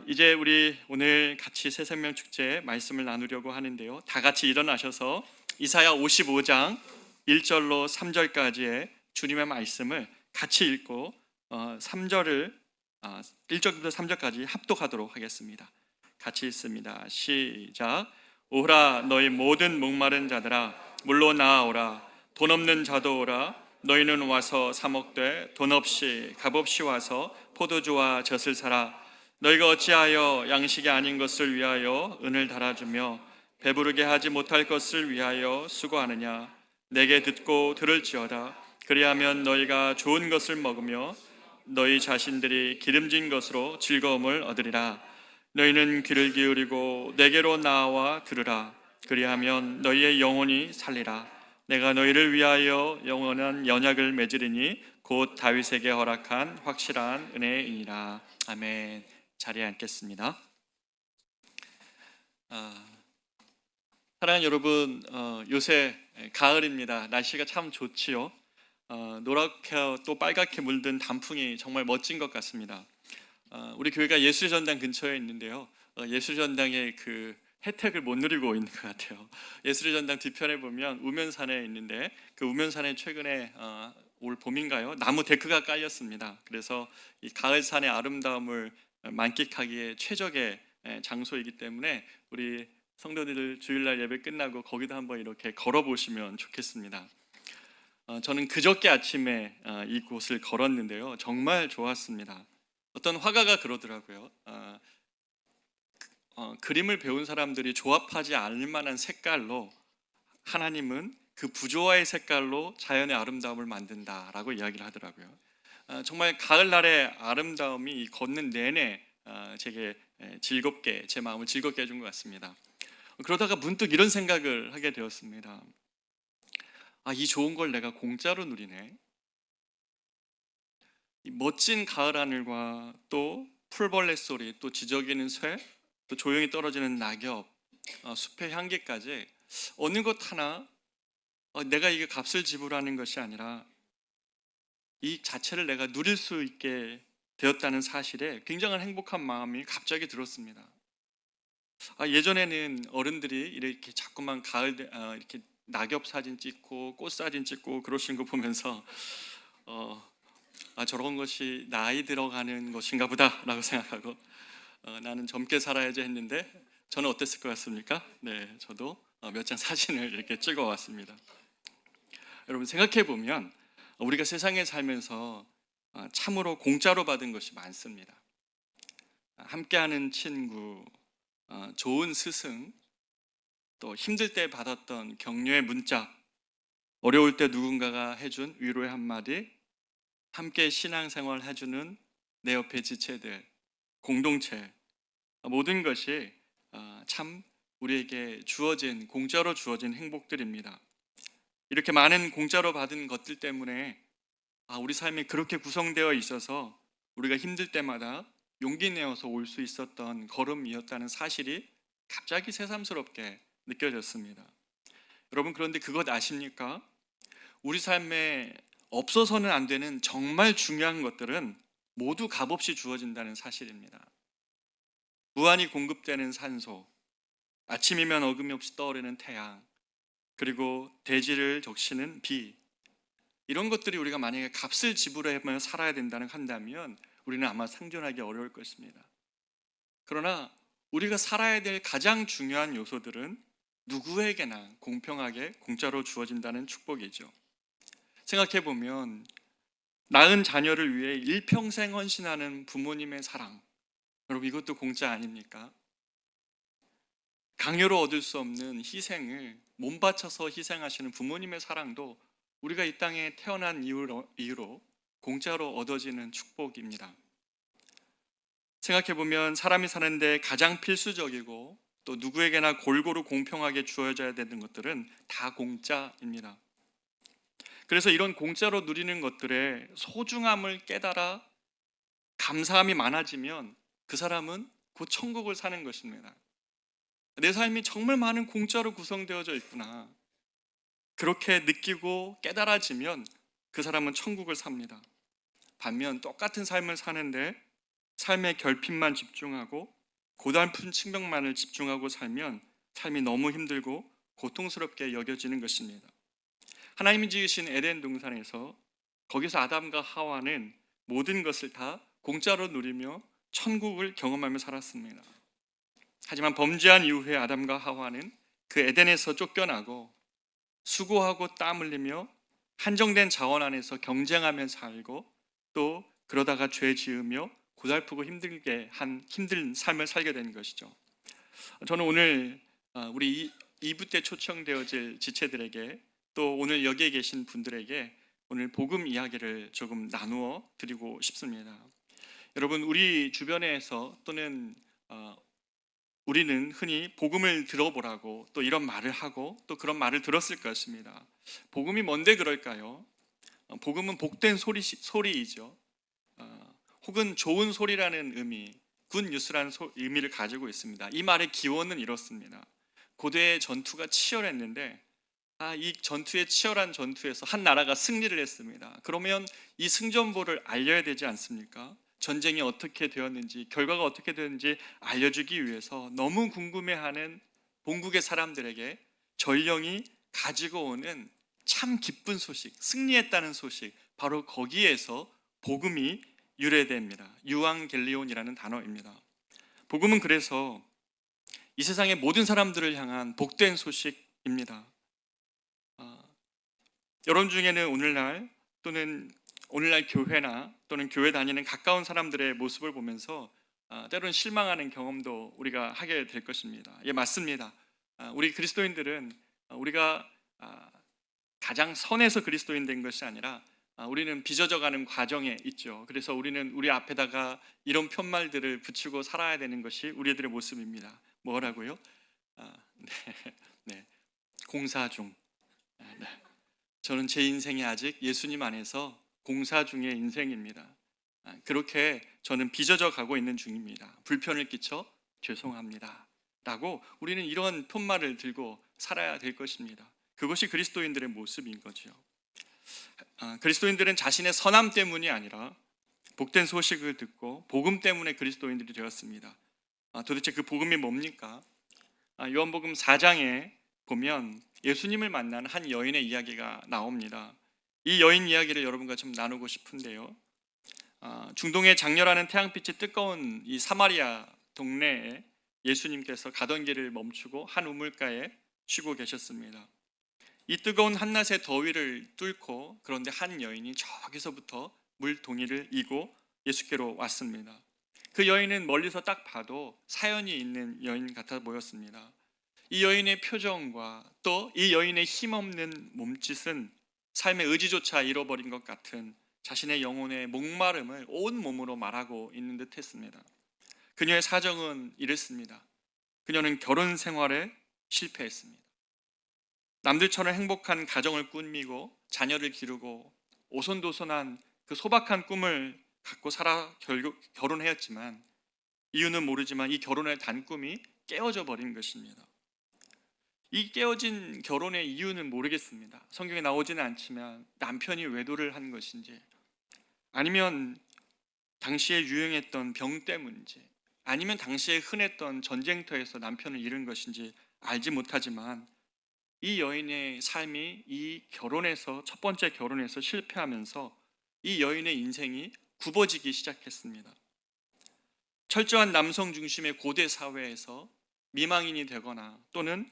이제 우리 오늘 같이 새생명 축제 말씀을 나누려고 하는데요. 다 같이 일어나셔서 이사야 55장 1절로 3절까지의 주님의 말씀을 같이 읽고 3절을 1절부터 3절까지 합독하도록 하겠습니다. 같이 읽습니다. 시작. 오라 너희 모든 목마른 자들아 물로 나아오라. 돈 없는 자도 오라. 너희는 와서 사 먹되 돈 없이 값 없이 와서 포도주와 젖을 사라. 너희가 어찌하여 양식이 아닌 것을 위하여 은을 달아주며 배부르게 하지 못할 것을 위하여 수고하느냐. 내게 듣고 들을지어다. 그리하면 너희가 좋은 것을 먹으며 너희 자신들이 기름진 것으로 즐거움을 얻으리라. 너희는 귀를 기울이고 내게로 나와 들으라. 그리하면 너희의 영혼이 살리라. 내가 너희를 위하여 영원한 연약을 맺으리니 곧 다윗에게 허락한 확실한 은혜이니라. 아멘. 자리에 앉겠습니다. 사랑하는 여러분, 요새 가을입니다. 날씨가 참 좋지요. 노랗게 또 빨갛게 물든 단풍이 정말 멋진 것 같습니다. 우리 교회가 예술의 전당 근처에 있는데요. 예술의 전당의 그 혜택을 못 누리고 있는 것 같아요. 예술의 전당 뒤편에 보면 우면산에 있는데 그 우면산에 최근에 올 봄인가요? 나무 데크가 깔렸습니다. 그래서 이 가을산의 아름다움을 만끽하기에 최적의 장소이기 때문에 우리 성도들 주일날 예배 끝나고 거기도 한번 이렇게 걸어보시면 좋겠습니다. 저는 그저께 아침에 이곳을 걸었는데요. 정말 좋았습니다. 어떤 화가가 그러더라고요. 그림을 배운 사람들이 조합하지 않을 만한 색깔로 하나님은 그 부조화의 색깔로 자연의 아름다움을 만든다라고 이야기를 하더라고요. 정말 가을날의 아름다움이 걷는 내내 제게 즐겁게 제 마음을 즐겁게 해준 것 같습니다. 그러다가 문득 이런 생각을 하게 되었습니다. 이 좋은 걸 내가 공짜로 누리네. 이 멋진 가을 하늘과 또 풀벌레 소리, 또 지저귀는 새, 또 조용히 떨어지는 낙엽, 숲의 향기까지 어느 것 하나 내가 이게 값을 지불하는 것이 아니라 이 자체를 내가 누릴 수 있게 되었다는 사실에 굉장한 행복한 마음이 갑자기 들었습니다. 예전에는 어른들이 이렇게 자꾸만 가을 이렇게 낙엽 사진 찍고 꽃 사진 찍고 그러신 거 보면서 저런 것이 나이 들어가는 것인가 보다라고 생각하고 나는 젊게 살아야지 했는데 저는 어땠을 것 같습니까? 네, 저도 몇 장 사진을 이렇게 찍어 왔습니다. 여러분 생각해 보면 우리가 세상에 살면서 참으로 공짜로 받은 것이 많습니다. 함께하는 친구, 좋은 스승, 또 힘들 때 받았던 격려의 문자, 어려울 때 누군가가 해준 위로의 한마디, 함께 신앙생활 해주는 내 옆에 지체들, 공동체, 모든 것이 참 우리에게 공짜로 주어진 행복들입니다. 이렇게 많은 공짜로 받은 것들 때문에 우리 삶이 그렇게 구성되어 있어서 우리가 힘들 때마다 용기 내어서 올 수 있었던 걸음이었다는 사실이 갑자기 새삼스럽게 느껴졌습니다. 여러분 그런데 그것 아십니까? 우리 삶에 없어서는 안 되는 정말 중요한 것들은 모두 값없이 주어진다는 사실입니다. 무한히 공급되는 산소, 아침이면 어김없이 떠오르는 태양, 그리고 대지를 적시는 비, 이런 것들이 우리가 만약에 값을 지불하며 살아야 한다면 우리는 아마 생존하기 어려울 것입니다. 그러나 우리가 살아야 될 가장 중요한 요소들은 누구에게나 공평하게 공짜로 주어진다는 축복이죠. 생각해 보면 낳은 자녀를 위해 일평생 헌신하는 부모님의 사랑, 여러분 이것도 공짜 아닙니까? 강요로 얻을 수 없는 희생을 몸 바쳐서 희생하시는 부모님의 사랑도 우리가 이 땅에 태어난 이유로 공짜로 얻어지는 축복입니다. 생각해보면 사람이 사는데 가장 필수적이고 또 누구에게나 골고루 공평하게 주어져야 되는 것들은 다 공짜입니다. 그래서 이런 공짜로 누리는 것들의 소중함을 깨달아 감사함이 많아지면 그 사람은 곧 천국을 사는 것입니다. 내 삶이 정말 많은 공짜로 구성되어져 있구나, 그렇게 느끼고 깨달아지면 그 사람은 천국을 삽니다. 반면 똑같은 삶을 사는데 삶의 결핍만 집중하고 고달픈 측면만을 집중하고 살면 삶이 너무 힘들고 고통스럽게 여겨지는 것입니다. 하나님이 지으신 에덴 동산에서 거기서 아담과 하와는 모든 것을 다 공짜로 누리며 천국을 경험하며 살았습니다. 하지만 범죄한 이후에 아담과 하와는 그 에덴에서 쫓겨나고 수고하고 땀 흘리며 한정된 자원 안에서 경쟁하며 살고 또 그러다가 죄 지으며 고달프고 힘든 삶을 살게 된 것이죠. 저는 오늘 우리 2부 때 초청되어질 지체들에게 또 오늘 여기에 계신 분들에게 오늘 복음 이야기를 조금 나누어 드리고 싶습니다. 여러분, 우리 주변에서 또는 우리는 흔히 복음을 들어보라고 또 이런 말을 하고 또 그런 말을 들었을 것입니다. 복음이 뭔데 그럴까요? 복음은 복된 소리이죠. 혹은 좋은 소리라는 의미, 굿뉴스라는 의미를 가지고 있습니다. 이 말의 기원은 이렇습니다. 고대의 전투가 치열했는데 이 치열한 전투에서 한 나라가 승리를 했습니다. 그러면 이 승전보를 알려야 되지 않습니까? 전쟁이 어떻게 되었는지, 결과가 어떻게 되었는지 알려주기 위해서 너무 궁금해하는 본국의 사람들에게 전령이 가지고 오는 참 기쁜 소식, 승리했다는 소식, 바로 거기에서 복음이 유래됩니다. 유앙겔리온이라는 단어입니다. 복음은 그래서 이 세상의 모든 사람들을 향한 복된 소식입니다. 여러분 중에는 오늘날 교회나 또는 교회 다니는 가까운 사람들의 모습을 보면서 때로는 실망하는 경험도 우리가 하게 될 것입니다. 예, 맞습니다. 우리 그리스도인들은 우리가 가장 선해서 그리스도인 된 것이 아니라 우리는 빚어져가는 과정에 있죠. 그래서 우리는 우리 앞에다가 이런 편말들을 붙이고 살아야 되는 것이 우리들의 모습입니다. 뭐라고요? 네. 공사 중. 네. 저는 제 인생이 아직 예수님 안에서 공사 중의 인생입니다. 그렇게 저는 빚어져 가고 있는 중입니다. 불편을 끼쳐 죄송합니다 라고 우리는 이런 편말을 들고 살아야 될 것입니다. 그것이 그리스도인들의 모습인 거죠. 그리스도인들은 자신의 선함 때문이 아니라 복된 소식을 듣고 복음 때문에 그리스도인들이 되었습니다. 도대체 그 복음이 뭡니까? 요한복음 4장에 보면 예수님을 만난 한 여인의 이야기가 나옵니다. 이 여인 이야기를 여러분과 좀 나누고 싶은데요. 중동의 장렬하는 태양빛이 뜨거운 이 사마리아 동네에 예수님께서 가던 길을 멈추고 한 우물가에 쉬고 계셨습니다. 이 뜨거운 한낮의 더위를 뚫고 그런데 한 여인이 저기서부터 물동이를 이고 예수께로 왔습니다. 그 여인은 멀리서 딱 봐도 사연이 있는 여인 같아 보였습니다. 이 여인의 표정과 또 이 여인의 힘없는 몸짓은 삶의 의지조차 잃어버린 것 같은 자신의 영혼의 목마름을 온 몸으로 말하고 있는 듯 했습니다. 그녀의 사정은 이랬습니다. 그녀는 결혼 생활에 실패했습니다. 남들처럼 행복한 가정을 꾸미고 자녀를 기르고 오손도손한 그 소박한 꿈을 갖고 살아 결국 결혼했지만 이유는 모르지만 이 결혼의 단꿈이 깨어져 버린 것입니다. 이 깨어진 결혼의 이유는 모르겠습니다. 성경에 나오지는 않지만 남편이 외도를 한 것인지 아니면 당시에 유행했던 병 때문인지 아니면 당시에 흔했던 전쟁터에서 남편을 잃은 것인지 알지 못하지만 이 여인의 삶이 이 결혼에서 첫 번째 결혼에서 실패하면서 이 여인의 인생이 굽어지기 시작했습니다. 철저한 남성 중심의 고대 사회에서 미망인이 되거나 또는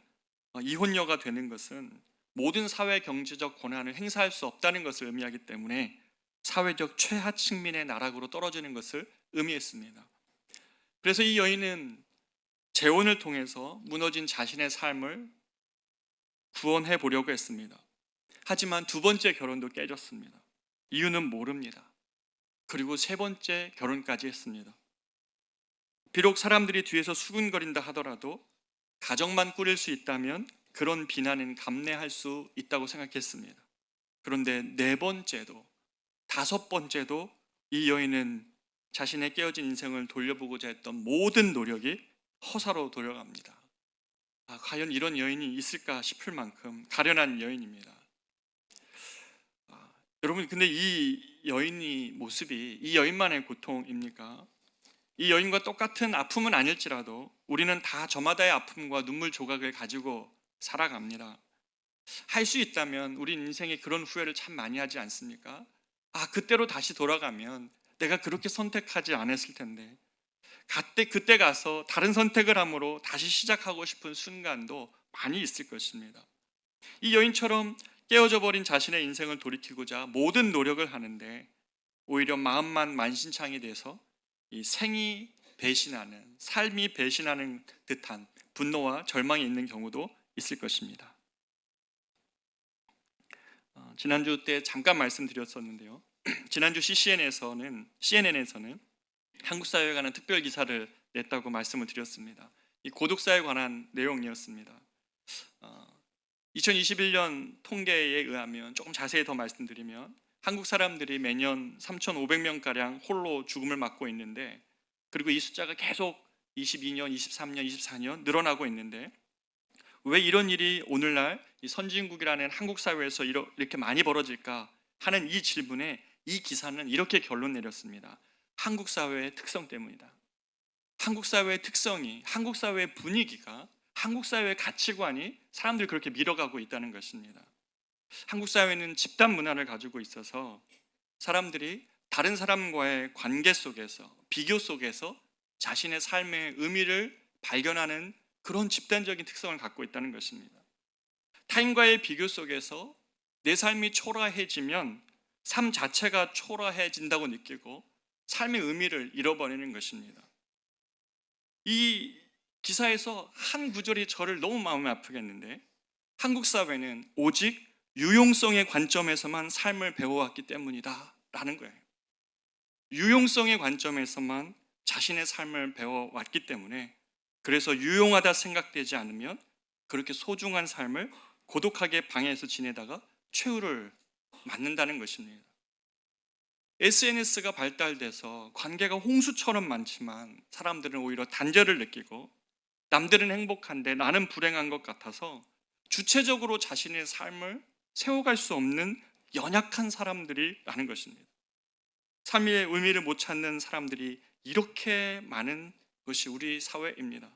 이혼녀가 되는 것은 모든 사회 경제적 권한을 행사할 수 없다는 것을 의미하기 때문에 사회적 최하 측면의 나락으로 떨어지는 것을 의미했습니다. 그래서 이 여인은 재혼을 통해서 무너진 자신의 삶을 구원해 보려고 했습니다. 하지만 두 번째 결혼도 깨졌습니다. 이유는 모릅니다. 그리고 세 번째 결혼까지 했습니다. 비록 사람들이 뒤에서 수군거린다 하더라도 가정만 꾸릴 수 있다면 그런 비난은 감내할 수 있다고 생각했습니다. 그런데 네 번째도 다섯 번째도 이 여인은 자신의 깨어진 인생을 돌려보고자 했던 모든 노력이 허사로 돌아갑니다. 과연 이런 여인이 있을까 싶을 만큼 가련한 여인입니다. 여러분, 근데 이 여인의 모습이 이 여인만의 고통입니까? 이 여인과 똑같은 아픔은 아닐지라도 우리는 다 저마다의 아픔과 눈물 조각을 가지고 살아갑니다. 할 수 있다면 우리 인생에 그런 후회를 참 많이 하지 않습니까? 아, 그때로 다시 돌아가면 내가 그렇게 선택하지 않았을 텐데, 그때 가서 다른 선택을 함으로 다시 시작하고 싶은 순간도 많이 있을 것입니다. 이 여인처럼 깨어져 버린 자신의 인생을 돌이키고자 모든 노력을 하는데 오히려 마음만 만신창이 돼서 이 삶이 배신하는 듯한 분노와 절망이 있는 경우도 있을 것입니다. 지난주 때 잠깐 말씀드렸었는데요. 지난주 CNN에서는 한국 사회에 관한 특별 기사를 냈다고 말씀을 드렸습니다. 이 고독사에 관한 내용이었습니다. 2021년 통계에 의하면 조금 자세히 더 말씀드리면 한국 사람들이 매년 3,500명가량 홀로 죽음을 맞고 있는데, 그리고 이 숫자가 계속 22년, 23년, 24년 늘어나고 있는데 왜 이런 일이 오늘날 이 선진국이라는 한국 사회에서 이렇게 많이 벌어질까 하는 이 질문에 이 기사는 이렇게 결론 내렸습니다. 한국 사회의 특성 때문이다. 한국 사회의 특성이, 한국 사회의 분위기가, 한국 사회의 가치관이 사람들을 그렇게 밀어가고 있다는 것입니다. 한국 사회는 집단 문화를 가지고 있어서 사람들이 다른 사람과의 관계 속에서, 비교 속에서 자신의 삶의 의미를 발견하는 그런 집단적인 특성을 갖고 있다는 것입니다. 타인과의 비교 속에서 내 삶이 초라해지면 삶 자체가 초라해진다고 느끼고 삶의 의미를 잃어버리는 것입니다. 이 기사에서 한 구절이 저를 너무 마음이 아프게 했는데, 한국 사회는 오직 유용성의 관점에서만 삶을 배워왔기 때문이다 라는 거예요. 유용성의 관점에서만 자신의 삶을 배워왔기 때문에, 그래서 유용하다 생각되지 않으면 그렇게 소중한 삶을 고독하게 방에서 지내다가 최후를 맞는다는 것입니다. SNS가 발달돼서 관계가 홍수처럼 많지만 사람들은 오히려 단절을 느끼고 남들은 행복한데 나는 불행한 것 같아서 주체적으로 자신의 삶을 세워갈 수 없는 연약한 사람들이라는 것입니다. 삶의 의미를 못 찾는 사람들이 이렇게 많은 것이 우리 사회입니다.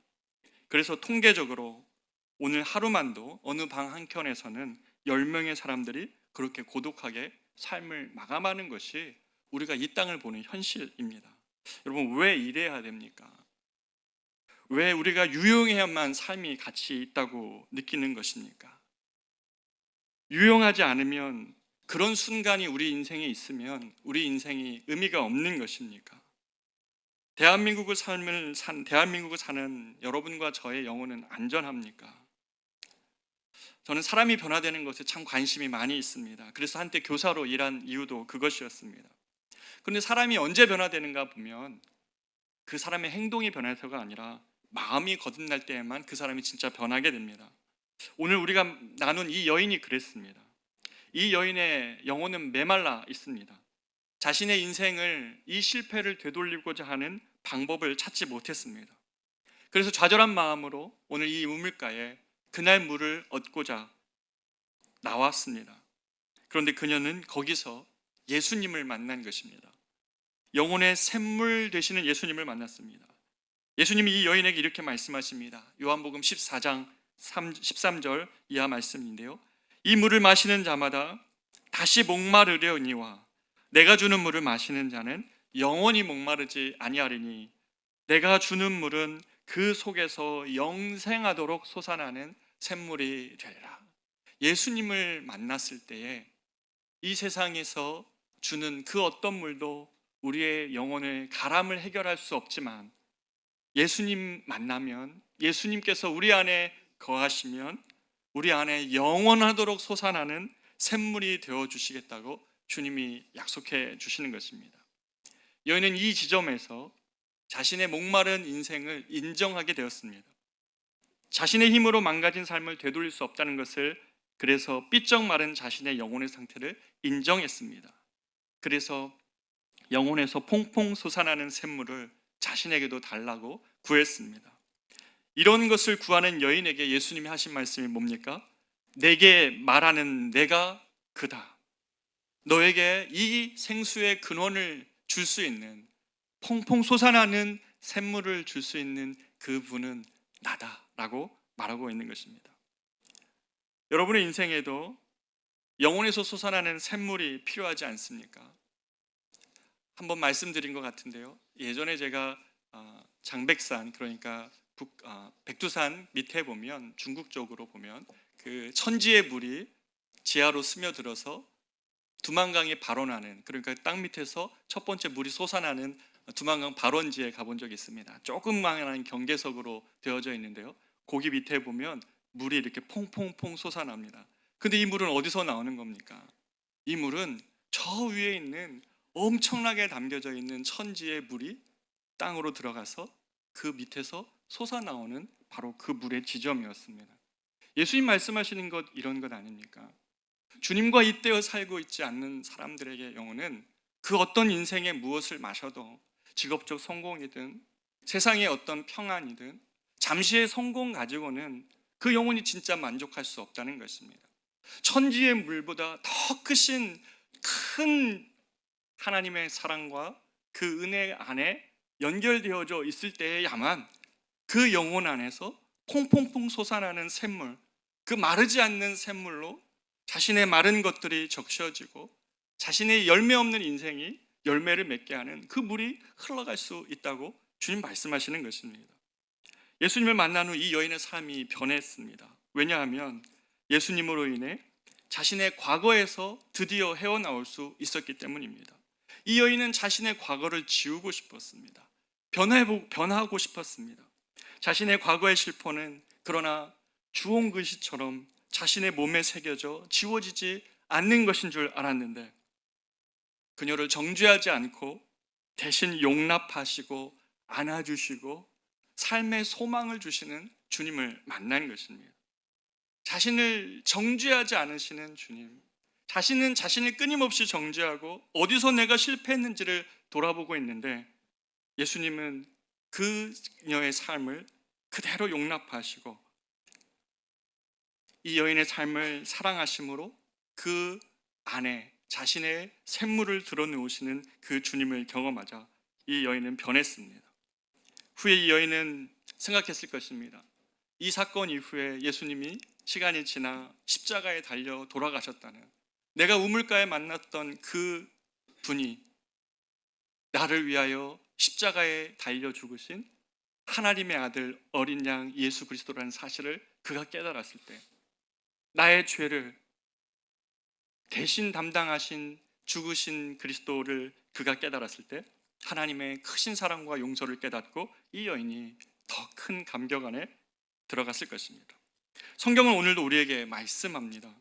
그래서 통계적으로 오늘 하루만도 어느 방 한켠에서는 10명의 사람들이 그렇게 고독하게 삶을 마감하는 것이 우리가 이 땅을 보는 현실입니다. 여러분, 왜 이래야 됩니까? 왜 우리가 유용해야만 삶이 가치 있다고 느끼는 것입니까? 유용하지 않으면, 그런 순간이 우리 인생에 있으면 우리 인생이 의미가 없는 것입니까? 대한민국을 사는 여러분과 저의 영혼은 안전합니까? 저는 사람이 변화되는 것에 참 관심이 많이 있습니다. 그래서 한때 교사로 일한 이유도 그것이었습니다. 그런데 사람이 언제 변화되는가 보면 그 사람의 행동이 변해서가 아니라 마음이 거듭날 때에만 그 사람이 진짜 변하게 됩니다. 오늘 우리가 나눈 이 여인이 그랬습니다. 이 여인의 영혼은 메말라 있습니다. 자신의 인생을, 이 실패를 되돌리고자 하는 방법을 찾지 못했습니다. 그래서 좌절한 마음으로 오늘 이 우물가에 그날 물을 얻고자 나왔습니다. 그런데 그녀는 거기서 예수님을 만난 것입니다. 영혼의 샘물 되시는 예수님을 만났습니다. 예수님이 이 여인에게 이렇게 말씀하십니다. 요한복음 14장 13절 이하 말씀인데요, 이 물을 마시는 자마다 다시 목마르려니와 내가 주는 물을 마시는 자는 영원히 목마르지 아니하리니 내가 주는 물은 그 속에서 영생하도록 솟아나는 샘물이 되리라. 예수님을 만났을 때에 이 세상에서 주는 그 어떤 물도 우리의 영혼의 가람을 해결할 수 없지만, 예수님 만나면, 예수님께서 우리 안에 거하시면 우리 안에 영원하도록 솟아나는 샘물이 되어주시겠다고 주님이 약속해 주시는 것입니다. 여인은 이 지점에서 자신의 목마른 인생을 인정하게 되었습니다. 자신의 힘으로 망가진 삶을 되돌릴 수 없다는 것을, 그래서 삐쩍 마른 자신의 영혼의 상태를 인정했습니다. 그래서 영혼에서 퐁퐁 솟아나는 샘물을 자신에게도 달라고 구했습니다. 이런 것을 구하는 여인에게 예수님이 하신 말씀이 뭡니까? 내게 말하는 내가 그다. 너에게 이 생수의 근원을 줄 수 있는, 퐁퐁 솟아나는 샘물을 줄 수 있는 그분은 나다라고 말하고 있는 것입니다. 여러분의 인생에도 영혼에서 솟아나는 샘물이 필요하지 않습니까? 한번 말씀드린 것 같은데요. 예전에 제가 장백산, 그러니까 백두산 밑에 보면, 중국 쪽으로 보면 그 천지의 물이 지하로 스며들어서 두만강이 발원하는, 그러니까 땅 밑에서 첫 번째 물이 솟아나는 두만강 발원지에 가본 적이 있습니다. 조그마한 경계석으로 되어져 있는데요. 거기 밑에 보면 물이 이렇게 퐁퐁퐁 솟아납니다. 근데 이 물은 어디서 나오는 겁니까? 이 물은 저 위에 있는 엄청나게 담겨져 있는 천지의 물이 땅으로 들어가서 그 밑에서 솟아나오는 바로 그 물의 지점이었습니다. 예수님 말씀하시는 것 이런 것 아닙니까? 주님과 잇대어 살고 있지 않는 사람들에게 영혼은 그 어떤 인생에 무엇을 마셔도, 직업적 성공이든 세상의 어떤 평안이든 잠시의 성공 가지고는 그 영혼이 진짜 만족할 수 없다는 것입니다. 천지의 물보다 더 크신 큰 하나님의 사랑과 그 은혜 안에 연결되어져 있을 때에야만 그 영혼 안에서 퐁퐁퐁 솟아나는 샘물, 그 마르지 않는 샘물로 자신의 마른 것들이 적셔지고 자신의 열매 없는 인생이 열매를 맺게 하는 그 물이 흘러갈 수 있다고 주님 말씀하시는 것입니다. 예수님을 만난 후 이 여인의 삶이 변했습니다. 왜냐하면 예수님으로 인해 자신의 과거에서 드디어 헤어나올 수 있었기 때문입니다. 이 여인은 자신의 과거를 지우고 싶었습니다. 변하고 싶었습니다. 자신의 과거의 실포는 그러나 주홍 글씨처럼 자신의 몸에 새겨져 지워지지 않는 것인 줄 알았는데, 그녀를 정죄하지 않고 대신 용납하시고 안아주시고 삶의 소망을 주시는 주님을 만난 것입니다. 자신을 정죄하지 않으시는 주님, 자신은 자신을 끊임없이 정죄하고 어디서 내가 실패했는지를 돌아보고 있는데, 예수님은 그녀의 삶을 그대로 용납하시고 이 여인의 삶을 사랑하심으로 그 안에 자신의 샘물을 드러놓으시는 그 주님을 경험하자 이 여인은 변했습니다. 후에 이 여인은 생각했을 것입니다. 이 사건 이후에 예수님이 시간이 지나 십자가에 달려 돌아가셨다는, 내가 우물가에 만났던 그 분이 나를 위하여 십자가에 달려 죽으신 하나님의 아들 어린 양 예수 그리스도라는 사실을 그가 깨달았을 때, 나의 죄를 대신 담당하신 죽으신 그리스도를 그가 깨달았을 때 하나님의 크신 사랑과 용서를 깨닫고 이 여인이 더 큰 감격 안에 들어갔을 것입니다. 성경은 오늘도 우리에게 말씀합니다.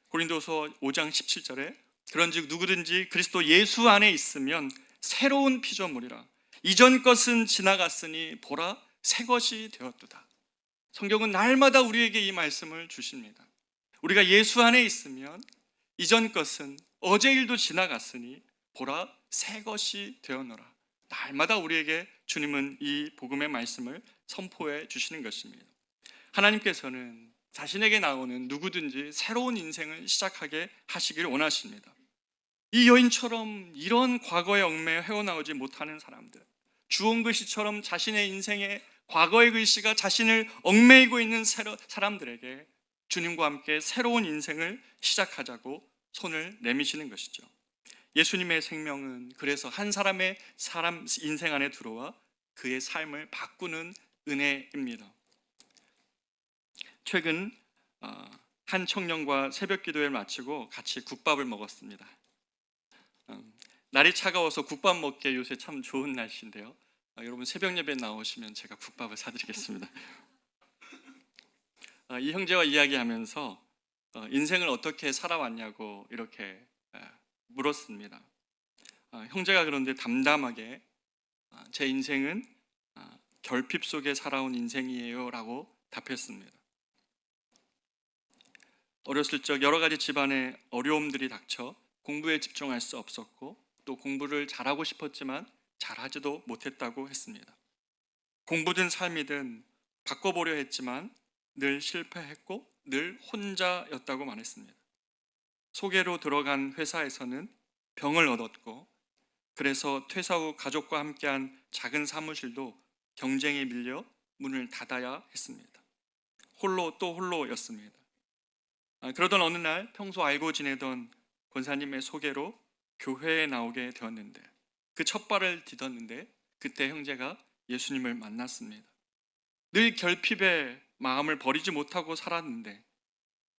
고린도서 5장 17절에 그런즉 누구든지 그리스도 예수 안에 있으면 새로운 피조물이라, 이전 것은 지나갔으니 보라 새 것이 되었도다. 성경은 날마다 우리에게 이 말씀을 주십니다. 우리가 예수 안에 있으면 이전 것은, 어제 일도 지나갔으니 보라 새 것이 되었노라. 날마다 우리에게 주님은 이 복음의 말씀을 선포해 주시는 것입니다. 하나님께서는 자신에게 나오는 누구든지 새로운 인생을 시작하게 하시길 원하십니다. 이 여인처럼 이런 과거의 얽매여 헤어나오지 못하는 사람들, 주홍 글씨처럼 자신의 인생에 과거의 글씨가 자신을 얽매이고 있는 사람들에게 주님과 함께 새로운 인생을 시작하자고 손을 내미시는 것이죠. 예수님의 생명은 그래서 한 사람의 인생 안에 들어와 그의 삶을 바꾸는 은혜입니다. 최근 한 청년과 새벽 기도회를 마치고 같이 국밥을 먹었습니다. 날이 차가워서 국밥 먹기에 요새 참 좋은 날씨인데요. 여러분 새벽 예배 나오시면 제가 국밥을 사드리겠습니다. 이 형제와 이야기하면서 인생을 어떻게 살아왔냐고 이렇게 물었습니다. 형제가 그런데 담담하게 제 인생은 결핍 속에 살아온 인생이에요 라고 답했습니다. 어렸을 적 여러 가지 집안의 어려움들이 닥쳐 공부에 집중할 수 없었고 또 공부를 잘하고 싶었지만 잘하지도 못했다고 했습니다. 공부든 삶이든 바꿔보려 했지만 늘 실패했고 늘 혼자였다고 말했습니다. 소개로 들어간 회사에서는 병을 얻었고 그래서 퇴사 후 가족과 함께한 작은 사무실도 경쟁에 밀려 문을 닫아야 했습니다. 홀로 또 홀로였습니다. 그러던 어느 날 평소 알고 지내던 권사님의 소개로 교회에 나오게 되었는데, 그 첫 발을 디뎠는데 그때 형제가 예수님을 만났습니다. 늘 결핍의 마음을 버리지 못하고 살았는데,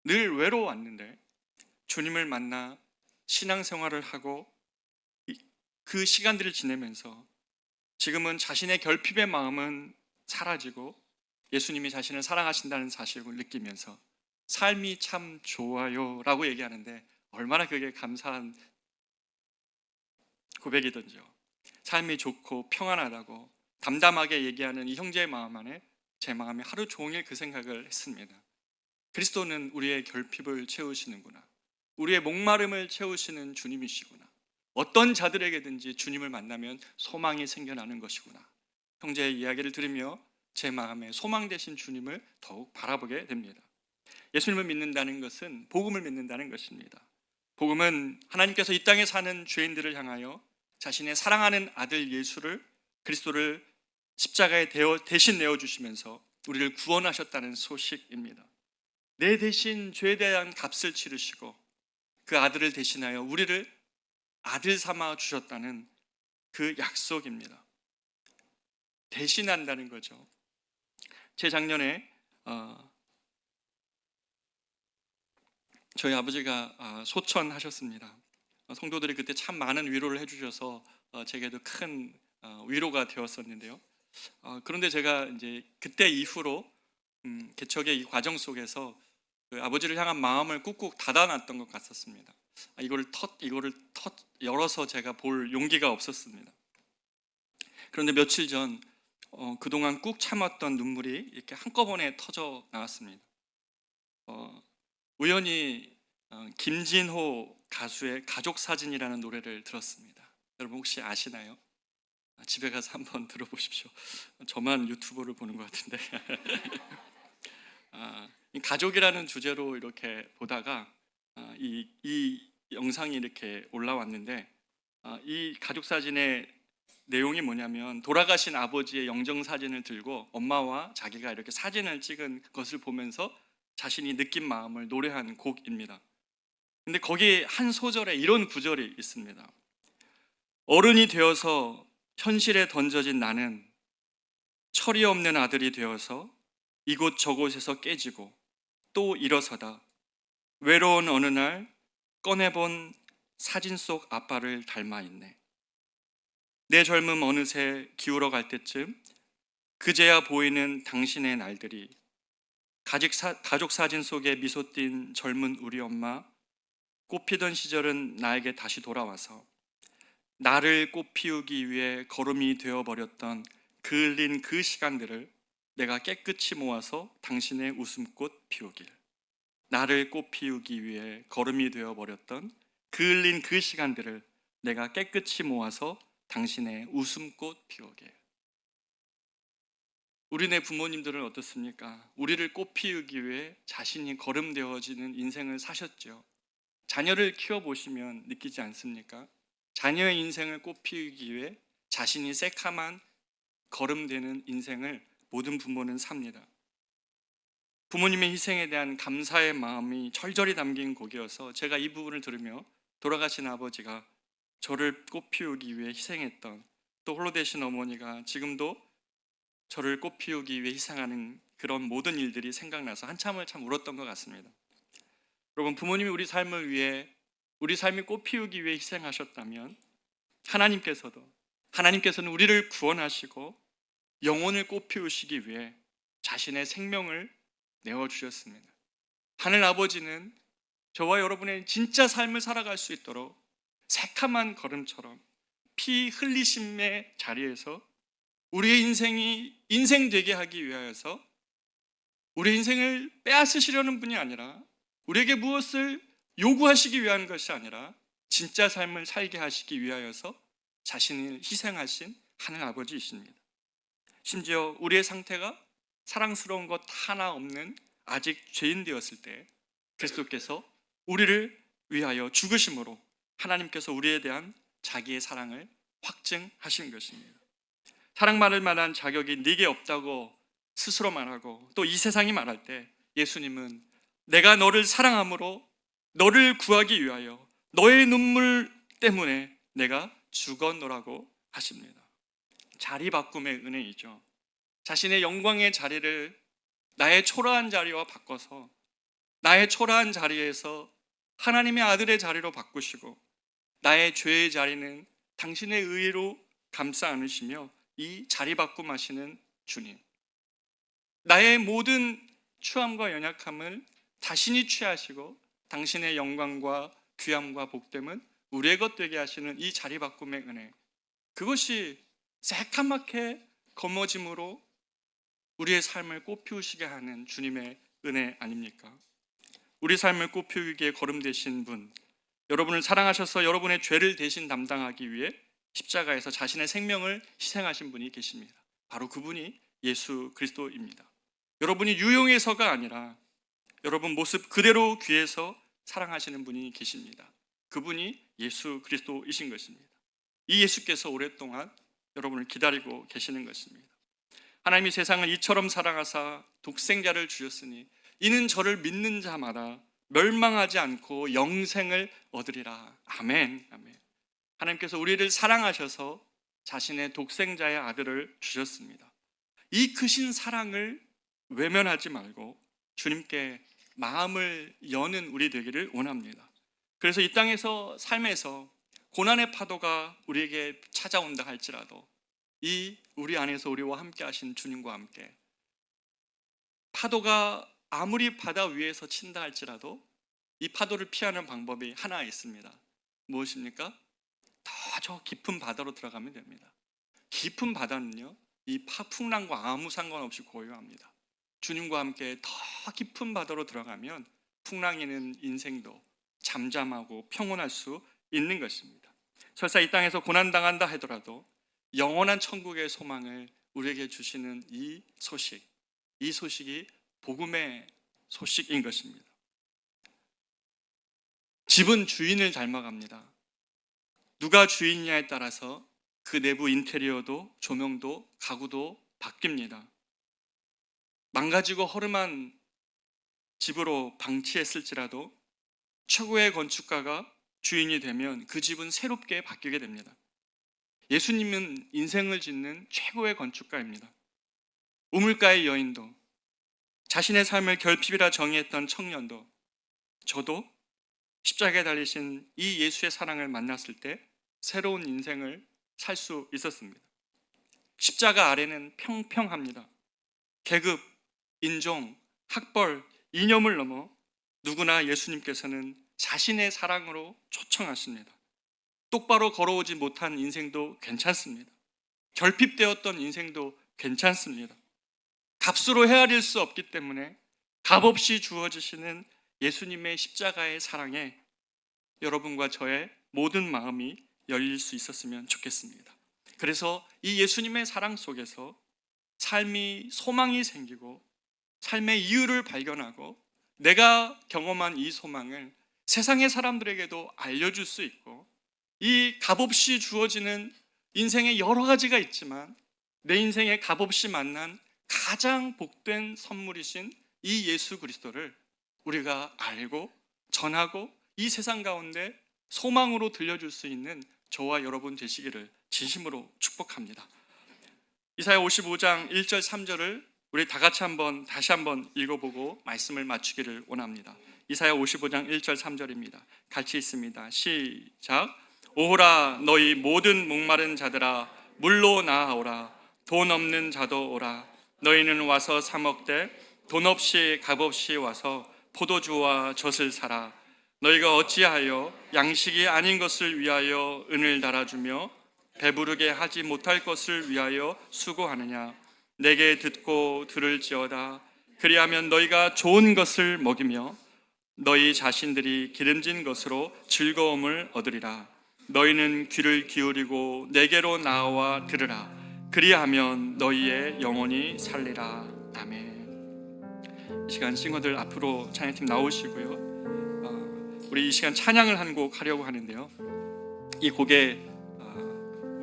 늘 외로웠는데 주님을 만나 신앙생활을 하고 그 시간들을 지내면서 지금은 자신의 결핍의 마음은 사라지고 예수님이 자신을 사랑하신다는 사실을 느끼면서 삶이 참 좋아요 라고 얘기하는데, 얼마나 그게 감사한 고백이던지요. 삶이 좋고 평안하다고 담담하게 얘기하는 이 형제의 마음 안에 제 마음이 하루 종일 그 생각을 했습니다. 그리스도는 우리의 결핍을 채우시는구나. 우리의 목마름을 채우시는 주님이시구나. 어떤 자들에게든지 주님을 만나면 소망이 생겨나는 것이구나. 형제의 이야기를 들으며 제 마음에 소망 되신 주님을 더욱 바라보게 됩니다. 예수님을 믿는다는 것은 복음을 믿는다는 것입니다. 복음은 하나님께서 이 땅에 사는 죄인들을 향하여 자신의 사랑하는 아들 예수를, 그리스도를 십자가에 대신 내어주시면서 우리를 구원하셨다는 소식입니다. 내 대신 죄에 대한 값을 치르시고 그 아들을 대신하여 우리를 아들 삼아 주셨다는 그 약속입니다. 대신한다는 거죠. 재작년에 저희 아버지가 소천하셨습니다. 성도들이 그때 참 많은 위로를 해주셔서 제게도 큰 위로가 되었었는데요. 그런데 제가 이제 그때 이후로 개척의 이 과정 속에서 그 아버지를 향한 마음을 꾹꾹 닫아놨던 것 같았습니다. 이거를 열어서 제가 볼 용기가 없었습니다. 그런데 며칠 전 그동안 꾹 참았던 눈물이 이렇게 한꺼번에 터져 나왔습니다. 우연히 김진호 가수의 가족사진이라는 노래를 들었습니다. 여러분 혹시 아시나요? 집에 가서 한번 들어보십시오. 저만 유튜브를 보는 것 같은데 이 가족이라는 주제로 이렇게 보다가 이 영상이 이렇게 올라왔는데, 이 가족사진의 내용이 뭐냐면 돌아가신 아버지의 영정사진을 들고 엄마와 자기가 이렇게 사진을 찍은 것을 보면서 자신이 느낀 마음을 노래한 곡입니다. 근데 거기 한 소절에 이런 구절이 있습니다. 어른이 되어서 현실에 던져진 나는 철이 없는 아들이 되어서 이곳 저곳에서 깨지고 또 일어서다 외로운 어느 날 꺼내본 사진 속 아빠를 닮아 있네. 내 젊음 어느새 기울어 갈 때쯤 그제야 보이는 당신의 날들이 가족 사진 속에 미소 띈 젊은 우리 엄마, 꽃피던 시절은 나에게 다시 돌아와서 나를 꽃 피우기 위해 걸음이 되어버렸던 그을린 그 시간들을 내가 깨끗이 모아서 당신의 웃음꽃 피우길. 나를 꽃 피우기 위해 걸음이 되어버렸던 그을린 그 시간들을 내가 깨끗이 모아서 당신의 웃음꽃 피우길. 우리네 부모님들은 어떻습니까? 우리를 꽃 피우기 위해 자신이 거름되어지는 인생을 사셨죠. 자녀를 키워보시면 느끼지 않습니까? 자녀의 인생을 꽃 피우기 위해 자신이 새카만 거름되는 인생을 모든 부모는 삽니다. 부모님의 희생에 대한 감사의 마음이 절절히 담긴 곡이어서 제가 이 부분을 들으며 돌아가신 아버지가 저를 꽃 피우기 위해 희생했던, 또 홀로 되신 어머니가 지금도 저를 꽃 피우기 위해 희생하는 그런 모든 일들이 생각나서 한참을 참 울었던 것 같습니다. 여러분, 부모님이 우리 삶을 위해, 우리 삶이 꽃 피우기 위해 희생하셨다면 하나님께서는 우리를 구원하시고 영혼을 꽃 피우시기 위해 자신의 생명을 내어주셨습니다. 하늘 아버지는 저와 여러분의 진짜 삶을 살아갈 수 있도록 새카만 걸음처럼 피 흘리심의 자리에서 우리의 인생이 인생되게 하기 위하여서 우리의 인생을 빼앗으시려는 분이 아니라, 우리에게 무엇을 요구하시기 위한 것이 아니라 진짜 삶을 살게 하시기 위하여서 자신을 희생하신 하늘 아버지이십니다. 심지어 우리의 상태가 사랑스러운 것 하나 없는 아직 죄인 되었을 때 그리스도께서 우리를 위하여 죽으심으로 하나님께서 우리에 대한 자기의 사랑을 확증하신 것입니다. 사랑받을 만한 자격이 네게 없다고 스스로 말하고 또 이 세상이 말할 때 예수님은 내가 너를 사랑함으로 너를 구하기 위하여 너의 눈물 때문에 내가 죽었노라고 하십니다. 자리 바꿈의 은혜이죠. 자신의 영광의 자리를 나의 초라한 자리와 바꿔서 나의 초라한 자리에서 하나님의 아들의 자리로 바꾸시고 나의 죄의 자리는 당신의 의로 감싸 안으시며 이 자리 바꿈하시는 주님, 나의 모든 추함과 연약함을 자신이 취하시고 당신의 영광과 귀함과 복됨은 우리의 것 되게 하시는 이 자리 바꿈의 은혜, 그것이 새까맣게 거머짐으로 우리의 삶을 꽃피우시게 하는 주님의 은혜 아닙니까? 우리 삶을 꽃피우기에 거름 되신 분, 여러분을 사랑하셔서 여러분의 죄를 대신 담당하기 위해 십자가에서 자신의 생명을 희생하신 분이 계십니다. 바로 그분이 예수 그리스도입니다. 여러분이 유용해서가 아니라 여러분 모습 그대로 귀해서 사랑하시는 분이 계십니다. 그분이 예수 그리스도이신 것입니다. 이 예수께서 오랫동안 여러분을 기다리고 계시는 것입니다. 하나님이 세상을 이처럼 사랑하사 독생자를 주셨으니 이는 저를 믿는 자마다 멸망하지 않고 영생을 얻으리라. 아멘. 아멘. 하나님께서 우리를 사랑하셔서 자신의 독생자의 아들을 주셨습니다. 이 크신 사랑을 외면하지 말고 주님께 마음을 여는 우리 되기를 원합니다. 그래서 이 땅에서 삶에서 고난의 파도가 우리에게 찾아온다 할지라도 이 우리 안에서 우리와 함께 하신 주님과 함께 파도가 아무리 바다 위에서 친다 할지라도 이 파도를 피하는 방법이 하나 있습니다. 무엇입니까? 더 저 깊은 바다로 들어가면 됩니다. 깊은 바다는요, 이 풍랑과 아무 상관없이 고요합니다. 주님과 함께 더 깊은 바다로 들어가면 풍랑이는 인생도 잠잠하고 평온할 수 있는 것입니다. 설사 이 땅에서 고난당한다 하더라도 영원한 천국의 소망을 우리에게 주시는 이 소식이 복음의 소식인 것입니다. 집은 주인을 닮아갑니다. 누가 주인이냐에 따라서 그 내부 인테리어도 조명도 가구도 바뀝니다. 망가지고 허름한 집으로 방치했을지라도 최고의 건축가가 주인이 되면 그 집은 새롭게 바뀌게 됩니다. 예수님은 인생을 짓는 최고의 건축가입니다. 우물가의 여인도, 자신의 삶을 결핍이라 정의했던 청년도, 저도 십자가에 달리신 이 예수의 사랑을 만났을 때 새로운 인생을 살 수 있었습니다. 십자가 아래는 평평합니다. 계급, 인종, 학벌, 이념을 넘어 누구나 예수님께서는 자신의 사랑으로 초청하십니다. 똑바로 걸어오지 못한 인생도 괜찮습니다. 결핍되었던 인생도 괜찮습니다. 값으로 헤아릴 수 없기 때문에 값없이 주어지시는 예수님의 십자가의 사랑에 여러분과 저의 모든 마음이 열릴 수 있었으면 좋겠습니다. 그래서 이 예수님의 사랑 속에서 삶이 소망이 생기고 삶의 이유를 발견하고 내가 경험한 이 소망을 세상의 사람들에게도 알려줄 수 있고 이 값없이 주어지는 인생에 여러 가지가 있지만 내 인생에 값없이 만난 가장 복된 선물이신 이 예수 그리스도를 우리가 알고 전하고 이 세상 가운데 소망으로 들려줄 수 있는 저와 여러분 되시기를 진심으로 축복합니다. 이사야 55장 1절 3절을 우리 다 같이 다시 한번 읽어보고 말씀을 맞추기를 원합니다. 이사야 55장 1절 3절입니다. 같이 있습니다. 시작. 오호라 너희 모든 목마른 자들아 물로 나아오라. 돈 없는 자도 오라. 너희는 와서 사 먹되 돈 없이 값없이 와서 포도주와 젖을 사라. 너희가 어찌하여 양식이 아닌 것을 위하여 은을 달아주며 배부르게 하지 못할 것을 위하여 수고하느냐. 내게 듣고 들을지어다. 그리하면 너희가 좋은 것을 먹이며 너희 자신들이 기름진 것으로 즐거움을 얻으리라. 너희는 귀를 기울이고 내게로 나와 들으라. 그리하면 너희의 영혼이 살리라. 아멘. 이 시간 싱어들 앞으로 찬양팀 나오시고요. 우리 이 시간 찬양을 한 곡 하려고 하는데요. 이 곡의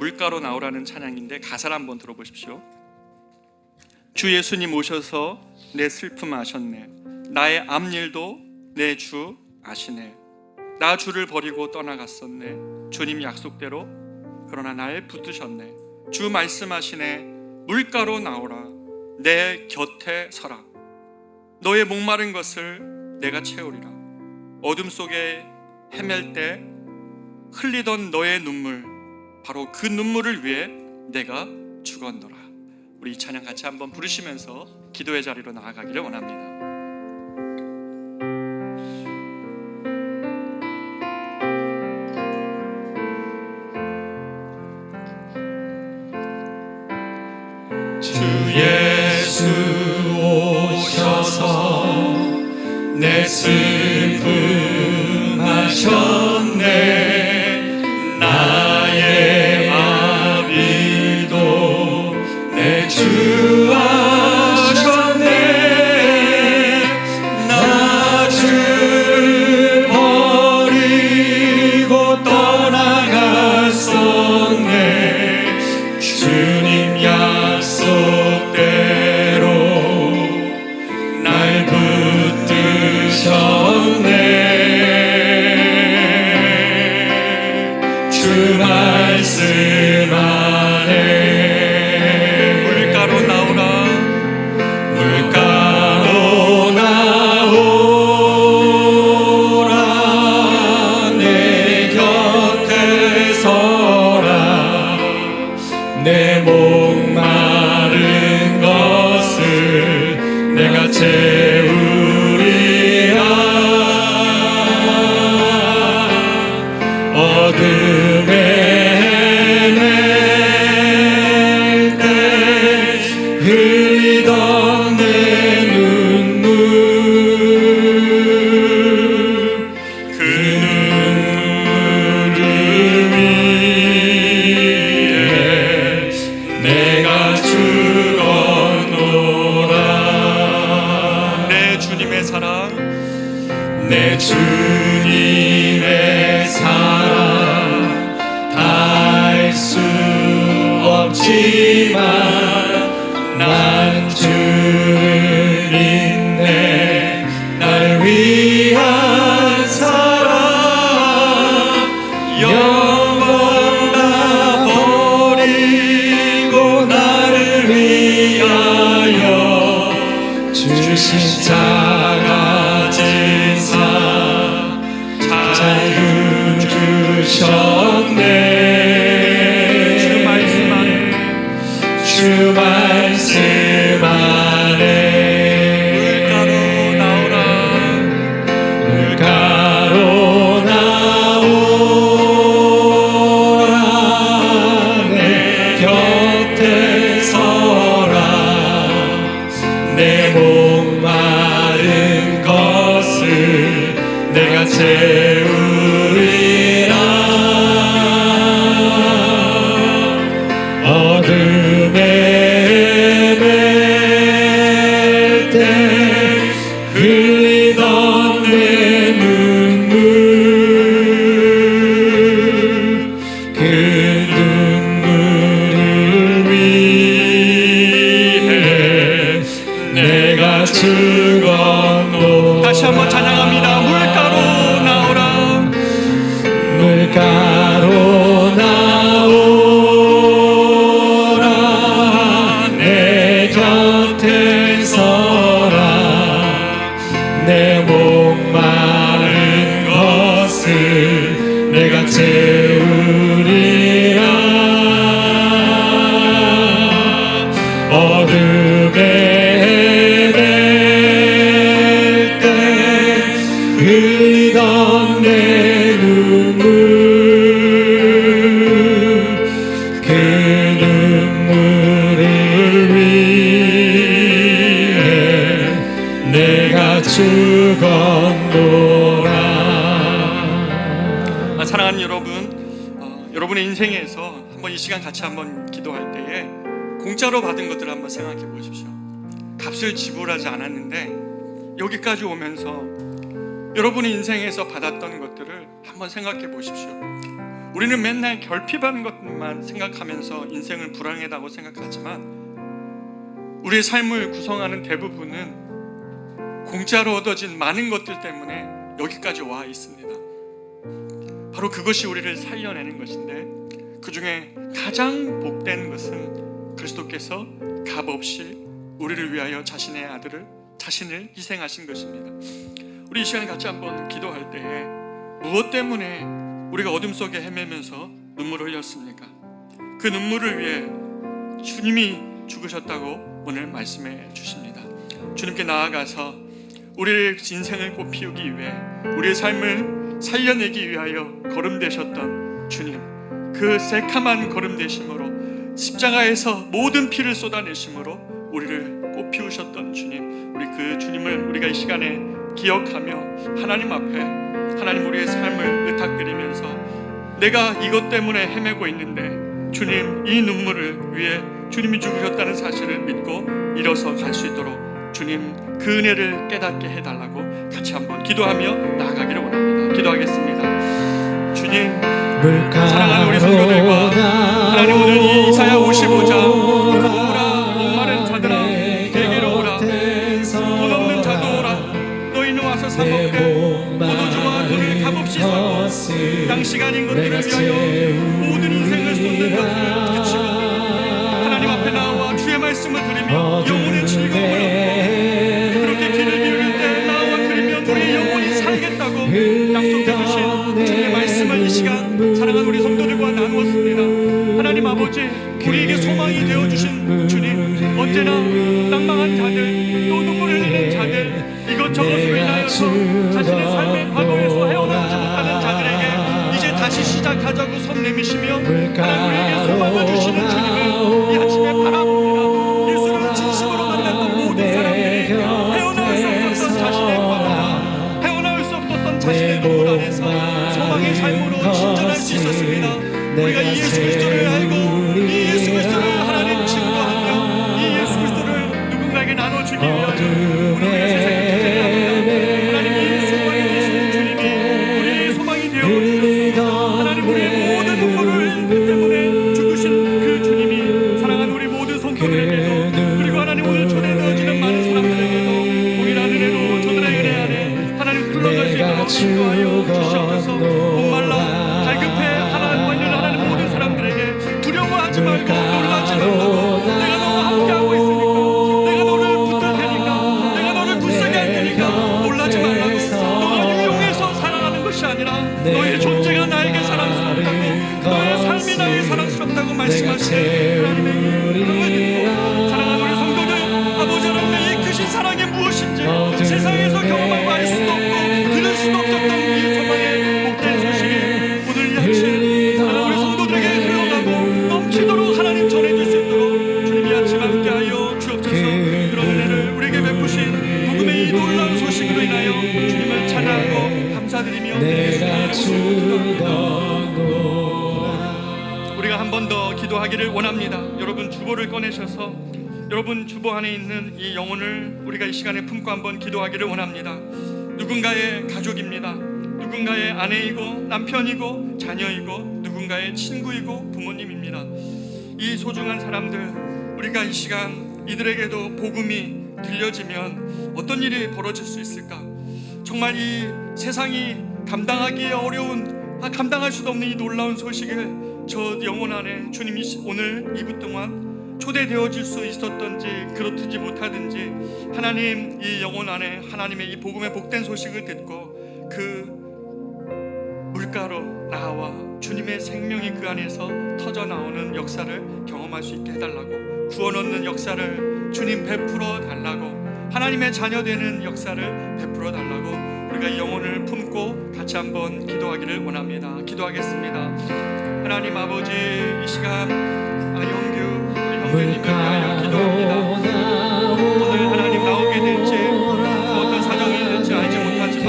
물가로 나오라는 찬양인데 가사를 한번 들어보십시오. 주 예수님 오셔서 내 슬픔 아셨네. 나의 앞일도 내 주 아시네. 나 주를 버리고 떠나갔었네. 주님 약속대로 그러나 날 붙드셨네. 주 말씀하시네. 물가로 나오라. 내 곁에 서라. 너의 목마른 것을 내가 채우리라. 어둠 속에 헤맬 때 흘리던 너의 눈물, 바로 그 눈물을 위해 내가 죽었노라. 우리 이 찬양 같이 한번 부르시면서 기도의 자리로 나아가기를 원합니다. 주 예수 오셔서 내 슬픔 하셨네. 나의 아비도 내 주 아셨네. 나 주를 버리고 떠나갔었네. 주님 약속대로 날 붙드셨네. 주 말씀 안에 물가로 나오라. 물가로 나오라. 내 곁에 서라. 내 목마른 것을 내가 채우리라. 어둠에 헤맬 때 흘리던 내 눈물, 그 눈물을 위해 내가 죽었노라. 내 주님의 사랑, 내 주님의 사랑 다 알 수 없지만 난 주를 믿네. 날 위한 사랑 영원 다 버리고 나를 위하여 주 십자가 지사 자유 주셨네. 주 말씀 안에 물가로 나오라. 물가로 나오라. 내 곁에 서라. 내 목마른 것을 내가 채우리라. 어둠에 헤맬 때 흘리던 내 눈물, 그 눈물을 위해 내가 죽었노라. 다시 한번 찬양합니다. 물가로 나오라. 물가로 나오라. 내 곁에 서라. 내 목마른 것을 내가 채우리라. 어둠에 헤맬 때 흘리던 내 눈물, 그 눈물을 위해 내가 죽었노라. 사랑하는 여러분, 여러분의 인생에서 한번 이 시간 같이 한번 기도할 때에 공짜로 받은 것들을 한번 생각해 보십시오. 값을 지불하지 않았는데 여기까지 오면서 여러분의 인생에서 받았던 것들을 한번 생각해 보십시오. 우리는 맨날 결핍한 것만 생각하면서 인생을 불행하다고 생각하지만 우리의 삶을 구성하는 대부분은 공짜로 얻어진 많은 것들 때문에 여기까지 와 있습니다. 바로 그것이 우리를 살려내는 것인데, 그 중에 가장 복된 것은 그리스도께서 값없이 우리를 위하여 자신의 자신을 희생하신 것입니다. 우리 이 시간에 같이 한번 기도할 때에 무엇 때문에 우리가 어둠 속에 헤매면서 눈물을 흘렸습니까? 그 눈물을 위해 주님이 죽으셨다고 오늘 말씀해 주십니다. 주님께 나아가서 우리의 인생을 꽃피우기 위해, 우리의 삶을 살려내기 위하여 거름되셨던 주님, 그 새카만 거름되심으로, 십자가에서 모든 피를 쏟아내심으로 우리를 꽃피우셨던 주님, 우리 그 주님을 우리가 이 시간에 기억하며 하나님 앞에, 하나님 우리의 삶을 의탁드리면서 내가 이것 때문에 헤매고 있는데 주님, 이 눈물을 위해 주님이 죽으셨다는 사실을 믿고 일어서 갈 수 있도록 주님 그 은혜를 깨닫게 해달라고 같이 한번 기도하며 나아가기를 원합니다. 기도하겠습니다. 주님, 사랑하는 우리 성도들과 하나님, 오늘 이 이사야 55장 오라 목마른 자들아 내게로 오라, 돈 없는 자도 오라, 너희는 와서 사 먹되 포도주와 돈을 값없이 사고 양식 아닌 것들을 위하여 모든 인생을 쏟는 것들을 그치고 하나님 앞에 나와 주의 말씀을 들으며 영혼의 즐거움을 얻고 그렇게 귀를 기울일 때 나와 들으면 우리의 영혼이 살겠다고 약속해 주신 주의 말씀을 이 시간 사랑하는 우리 성도들과 나누었습니다. 하나님 아버지, 우리에게 소망이 되어주신 주님, 언제나 낭망한 자들, 또 눈물 흘리는 자들, 이것저것으로 인하여서 자신의 삶의 과거에서 헤어나오지 못하는 자들에게 이제 다시 시작하자고 손 내미시며 하나님 우리에게 소망을 주시는 주님을 이 아침에 바라봅니다. 예수를 진심으로 만났던 모든 사람들이 헤어나올 수 없었던 자신의 과거나 헤어나올 수 없었던 자신의 눈물 안에서 소망의 삶으로 진전할 수 있었습니다. 우리가 이 예수 그리스도를 알고 이 예수 그리스도를 하나님 친구하며 이 예수 그리스도를 누군가에게 나눠주기 위하여 우리 세상에 투쟁합니다. 하나님, 이 소망이 되신 주님이 우리의 소망이 되어주셔서 하나님 우리의 모든 눈물을 때문에 죽으신 그 주님이 사랑하는 우리 모든 성도들에게도, 그리고 하나님 오늘 초대되어지는 많은 사람들에게도 동일한 은혜로 저들의 은혜 안에 하나님 흘러갈 수 있도록 인도하여 주시옵소서. 목말라 갈급해 하나님과 있는 하나님 모든 사람들에게 두려워하지 말고 놀라지 말고, 내가 너와 함께하고 있으니까, 내가 너를 붙들 테니까, 내가 너를 굳세게 할 테니까 놀라지 말라고. 너가 유용해서 살아가는 것이 아니라 너의 존재가 나에게 사랑스럽다고, 너의 삶이 나에게 사랑스럽다고 말씀하시는 하나님의 그걸 듣고 사랑하는 우리 성도들, 아버지 하나님의 이 크신 사랑이 무엇인지 세상에서 경험하고 알 수도 없고 들을 수도 없었던 이 소망의 복된 소식이 오늘 이 아침 하나님 우리 성도들에게 흘러가고 넘치도록 하나님 전해줄 수 있도록 주님 이 아침 함께하여 주옵소서. 그런 은혜를 우리에게 베푸신 복음의 이 놀라운 소식으로 인하여 주님을 찬양하고 감사드리며 우리가 한 번 더 기도하기를 원합니다. 여러분 주보를 꺼내셔서 여러분 주보 안에 있는 이 영혼을 우리가 이 시간에 품고 한번 기도하기를 원합니다. 누군가의 가족입니다. 누군가의 아내이고 남편이고 자녀이고 누군가의 친구이고 부모님입니다. 이 소중한 사람들, 우리가 이 시간 이들에게도 복음이 들려지면 어떤 일이 벌어질 수 있을까? 정말 이 세상이 감당하기 어려운, 감당할 수도 없는 이 놀라운 소식을 저 영혼 안에 주님이 오늘 2부 동안 초대되어질 수 있었던지 그렇든지 못하든지 하나님 이 영혼 안에 하나님의 이 복음의 복된 소식을 듣고 그 물가로 나와 주님의 생명이 그 안에서 터져 나오는 역사를 경험할 수 있게 해달라고, 구원 얻는 역사를 주님 베풀어 달라고, 하나님의 자녀 되는 역사를 베풀어 달라고 우리가 이 영혼을 품고 같이 한번 기도하기를 원합니다. 기도하겠습니다. 하나님 아버지, 이 시간 영규 우리 형제님을 위하여 기도합니다. 오늘 하나님 나오게 될지 어떤 사정이 될지 알지 못하지만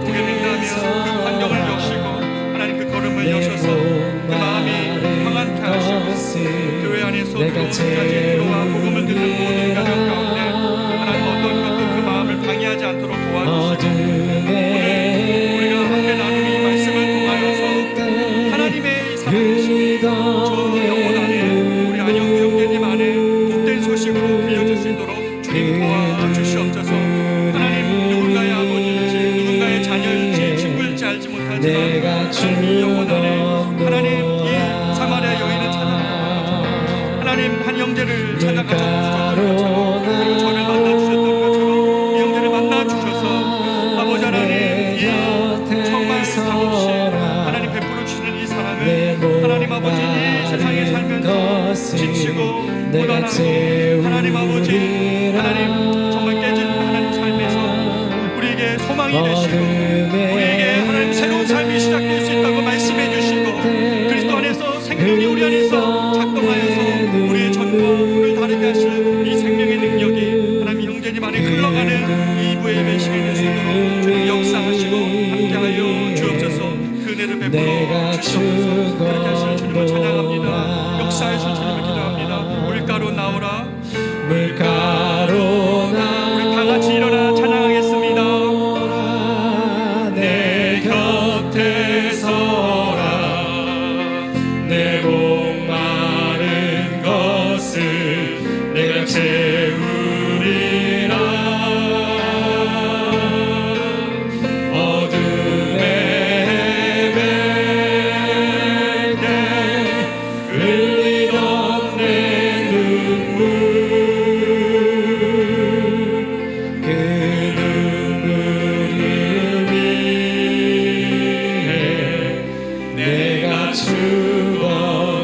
오게 된다면 그 환경을 여시고 하나님 그 걸음을 여셔서 그 마음이 평안케 하시고 교회 안에서도 끝까지 들어와 복음을 듣는 모든 가정 가운데 하나님 어떤 것도 그 마음을 방해하지 않도록 도와주시고 오늘 우리가 함께 나눈 이 말씀을 통하여서 하나님의 도와 주시옵소서. 하나님, 누군가의 아버지일지 누군가의 자녀일지 친구일지 알지 못하지만 하나님, 이 영혼 안에 하나님, 이 사마리아 여인을 찾아갑니다. 하나님, 한 형제를 찾아가 주셨던 것처럼, 그리고 저를 만나 주셨던 것처럼 이 형제를 만나 주셔서 아버지 하나님, 이 정말 값없이 하나님 베풀어 주시는 이 사랑을 하나님 아버지, 이 세상에 살면서 지치고 고단하고 하나님 아버지, 하나님 정말 깨진 하나님 삶에서 우리에게 소망이 되시고 우리에게 하나님 새로운 삶이 시작될 수 있다고 말씀해 주시고 그리스도 안에서 생명이 우리 안에서 작동하여서 우리의 전과 후를 다르게 하실 이 생명의 능력이 하나님 형제님 안에 흘러가는 이 2부의 예배 시간이 될 수 있도록 주님 역사하시고 함께하여 주옵소서. 그 은혜를 베풀어 주시옵소서. 그렇게 하시는 주님을 찬양합니다. 역사하실 주님을 기도합니다. 물가로 나오라, 물가로 나오라. 우리 다 같이 일어나 찬양하겠습니다. 내 곁에 서라. 내 목마른 것을 내가 채우리라. 어둠에 헤맬 때 흘리던 내 눈물, 그 눈물을 위해 내가 죽었노라.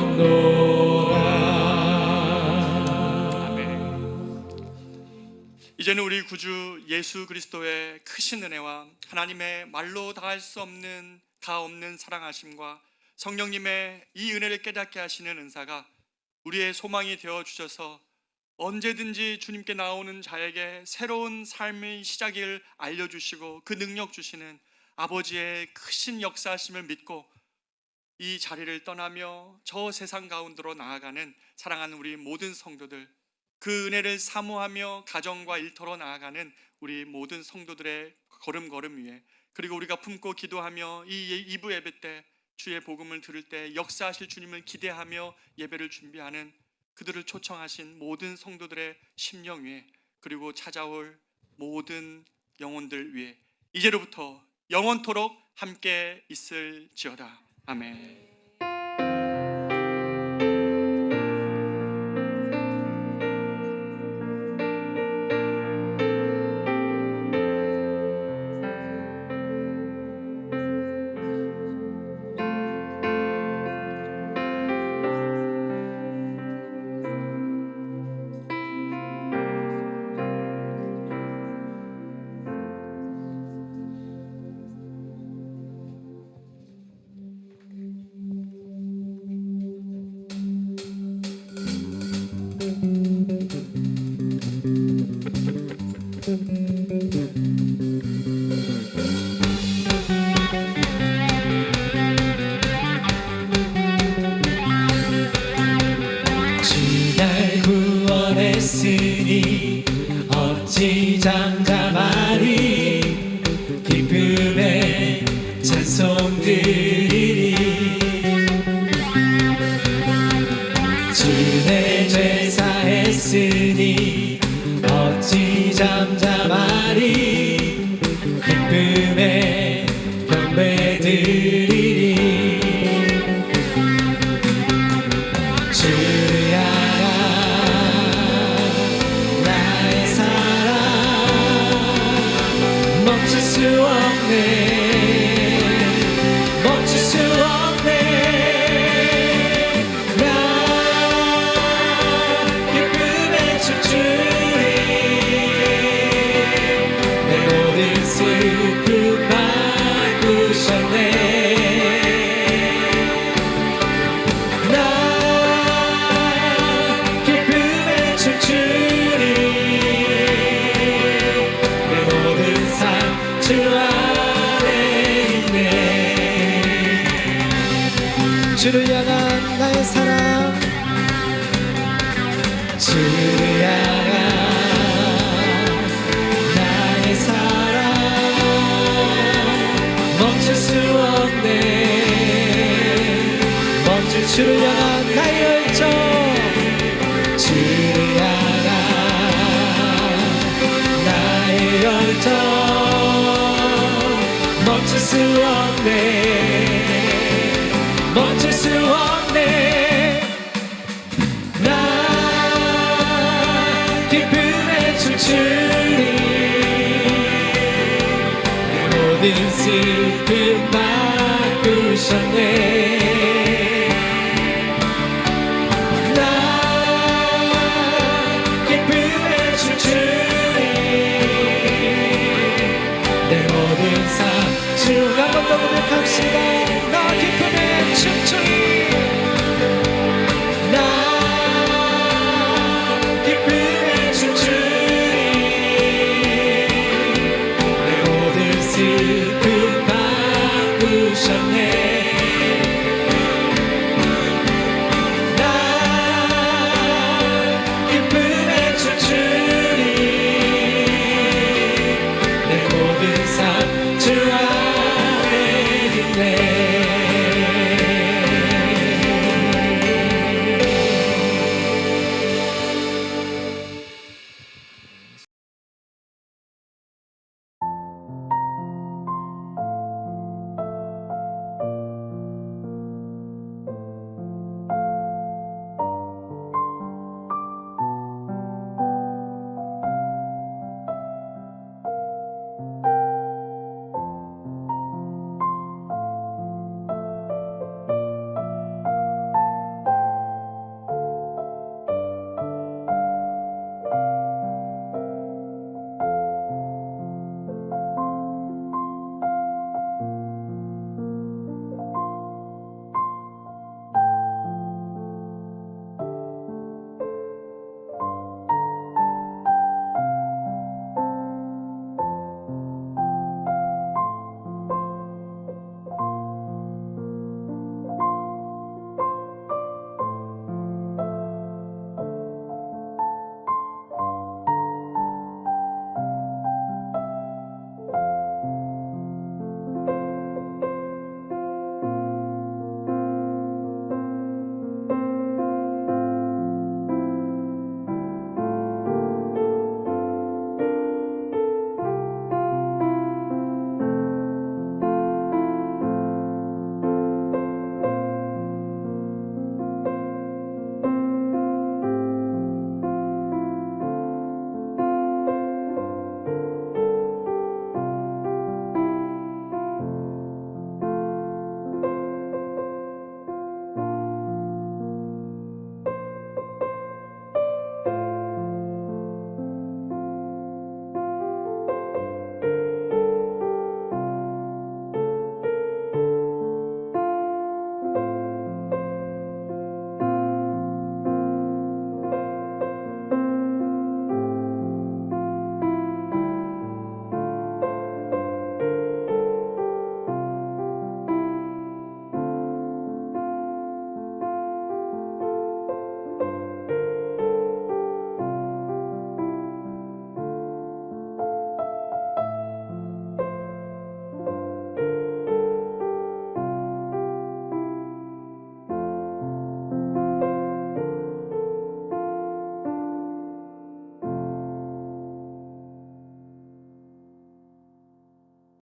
이제는 우리 구주 예수 그리스도의 크신 은혜와 하나님의 말로 다할 수 없는 다 없는 사랑하심과 성령님의 이 은혜를 깨닫게 하시는 은사가 우리의 소망이 되어 주셔서 언제든지 주님께 나오는 자에게 새로운 삶의 시작을 알려주시고 그 능력 주시는 아버지의 크신 역사하심을 믿고 이 자리를 떠나며 저 세상 가운데로 나아가는 사랑하는 우리 모든 성도들, 그 은혜를 사모하며 가정과 일터로 나아가는 우리 모든 성도들의 걸음걸음 위에, 그리고 우리가 품고 기도하며 이 2부 예배 때 주의 복음을 들을 때 역사하실 주님을 기대하며 예배를 준비하는 그들을 초청하신 모든 성도들의 심령 위에, 그리고 찾아올 모든 영혼들 위에 이제로부터 영원토록 함께 있을지어다. 아멘. 주날 구원했으니 어찌 잠잠하리. 기쁨의 찬송 드리리. 주 내 죄 사했으니 어찌 잠잠하리. 기쁨의 경배 드리리. 주를 향한 나의 사랑 멈출 수 없네. 멈출 수 없네. 나 기쁨에 춤추리. 내 모든 슬픔 바꾸셨네. 주 안에 있네. 주를 향한 나의 사랑, 주를 향한 나의 사랑 멈출 수 없네. 멈출 주를 향한 나의 열정, 주를 향한 더 멈출 수 없네 멈출 수 없네 나 기쁨에 춤추리 내 모든 슬픔 바꾸셨네